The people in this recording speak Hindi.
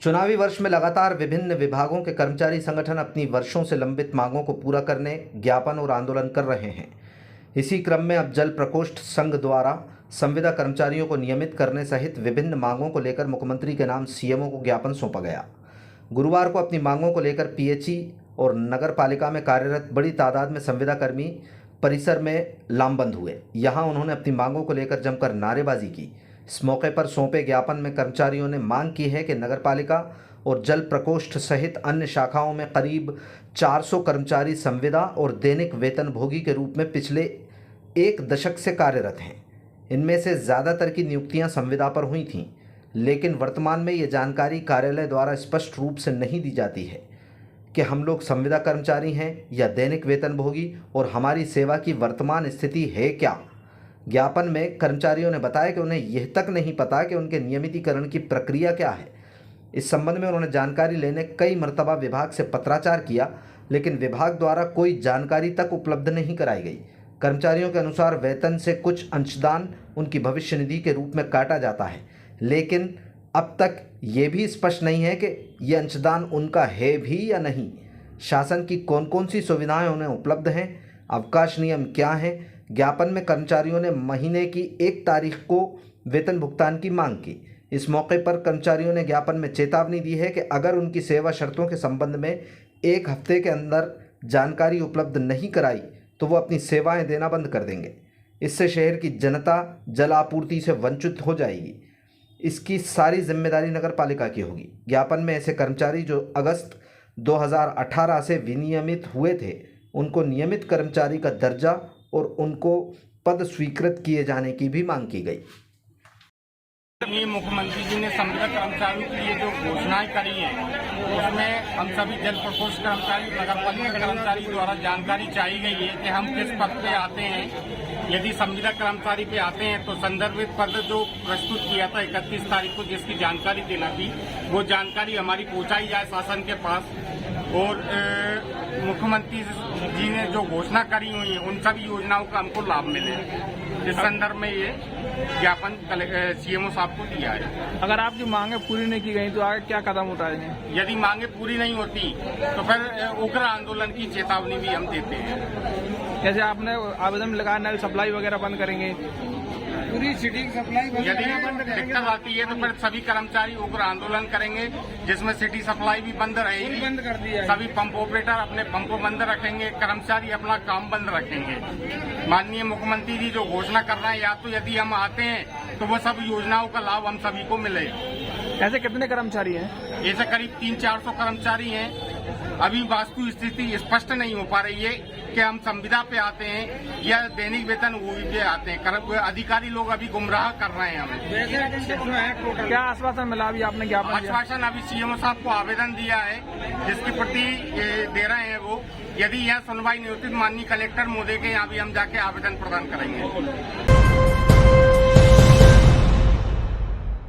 चुनावी वर्ष में लगातार विभिन्न विभागों के कर्मचारी संगठन अपनी वर्षों से लंबित मांगों को पूरा करने ज्ञापन और आंदोलन कर रहे हैं। इसी क्रम में अब जल प्रकोष्ठ संघ द्वारा संविदा कर्मचारियों को नियमित करने सहित विभिन्न मांगों को लेकर मुख्यमंत्री के नाम सीएमओ को ज्ञापन सौंपा गया। गुरुवार को अपनी मांगों को लेकर पीएचई और नगर पालिका में कार्यरत बड़ी तादाद में संविदा कर्मी परिसर में लामबंद हुए। यहां उन्होंने अपनी मांगों को लेकर जमकर नारेबाजी की। इस मौके पर सौंपे ज्ञापन में कर्मचारियों ने मांग की है कि नगरपालिका और जल प्रकोष्ठ सहित अन्य शाखाओं में करीब 400 कर्मचारी संविदा और दैनिक वेतनभोगी के रूप में पिछले 1 दशक से कार्यरत हैं। इनमें से ज़्यादातर की नियुक्तियां संविदा पर हुई थीं, लेकिन वर्तमान में ये जानकारी कार्यालय द्वारा स्पष्ट रूप से नहीं दी जाती है कि हम लोग संविदा कर्मचारी हैं या दैनिक वेतनभोगी और हमारी सेवा की वर्तमान स्थिति है क्या। ज्ञापन में कर्मचारियों ने बताया कि उन्हें यह तक नहीं पता कि उनके नियमितीकरण की प्रक्रिया क्या है। इस संबंध में उन्होंने जानकारी लेने कई मर्तबा विभाग से पत्राचार किया, लेकिन विभाग द्वारा कोई जानकारी तक उपलब्ध नहीं कराई गई। कर्मचारियों के अनुसार वेतन से कुछ अंशदान उनकी भविष्य निधि के रूप में काटा जाता है, लेकिन अब तक ये भी स्पष्ट नहीं है कि ये अंशदान उनका है भी या नहीं। शासन की कौन कौन सी सुविधाएं उन्हें उपलब्ध हैं, अवकाश नियम क्या हैं। ज्ञापन में कर्मचारियों ने महीने की 1 तारीख को वेतन भुगतान की मांग की। इस मौके पर कर्मचारियों ने ज्ञापन में चेतावनी दी है कि अगर उनकी सेवा शर्तों के संबंध में 1 हफ्ते के अंदर जानकारी उपलब्ध नहीं कराई तो वो अपनी सेवाएं देना बंद कर देंगे। इससे शहर की जनता जल आपूर्ति से वंचित हो जाएगी। इसकी सारी जिम्मेदारी नगर पालिका की होगी। ज्ञापन में ऐसे कर्मचारी जो अगस्त 2018 से विनियमित हुए थे, उनको नियमित कर्मचारी का दर्जा और उनको पद स्वीकृत किए जाने की भी मांग की गई। ये मुख्यमंत्री जी ने संविदा कर्मचारियों के लिए जो घोषणाएं करी हैं, उसमें हम सभी जल प्रकोष्ठ कर्मचारी, नगर पालिका कर्मचारी द्वारा जानकारी चाहिए गई है कि हम किस पद पे आते हैं। यदि संविदा कर्मचारी पे आते हैं तो संदर्भित पद जो प्रस्तुत किया था 31 तारीख को, जिसकी जानकारी देना थी, वो जानकारी हमारी पहुंचाई जाए शासन के पास। और मुख्यमंत्री जी ने जो घोषणा करी हुई है, उन सभी योजनाओं का हमको लाभ मिले। इस संदर्भ में ये ज्ञापन सीएमओ साहब को दिया है। अगर आपकी मांगे पूरी नहीं की गई तो आगे क्या कदम उठाएंगे? यदि मांगे पूरी नहीं होती तो फिर उग्र आंदोलन की चेतावनी भी हम देते हैं। जैसे आपने आवेदन में लगाया नल सप्लाई वगैरह बंद करेंगे, पूरी सिटी सप्लाई यदि दिक्कत आती है तो फिर सभी कर्मचारी उग्र आंदोलन करेंगे, जिसमें सिटी सप्लाई भी बंद रहेगी। बंद कर दिया। सभी पंप ऑपरेटर अपने पंपों बंद रखेंगे, कर्मचारी अपना काम बंद रखेंगे। माननीय मुख्यमंत्री जी जो घोषणा कर रहे हैं, या तो यदि हम आते हैं तो वो सब योजनाओं का लाभ हम सभी को मिले। ऐसे कितने कर्मचारी हैं? ऐसे करीब 300-400 कर्मचारी हैं। अभी वास्तु स्थिति स्पष्ट नहीं हो पा रही है कि हम संविदा पे आते हैं या दैनिक वेतन पे आते हैं। अधिकारी लोग अभी गुमराह कर रहे हैं हमें। क्या आश्वासन मिला अभी आपने ज्ञापन दिया? आश्वासन अभी सीएमओ साहब को आवेदन दिया है, जिसकी प्रति दे रहे हैं वो। यदि यह सुनवाई नहीं होती तो माननीय कलेक्टर महोदय के यहाँ भी हम जाके आवेदन प्रदान करेंगे।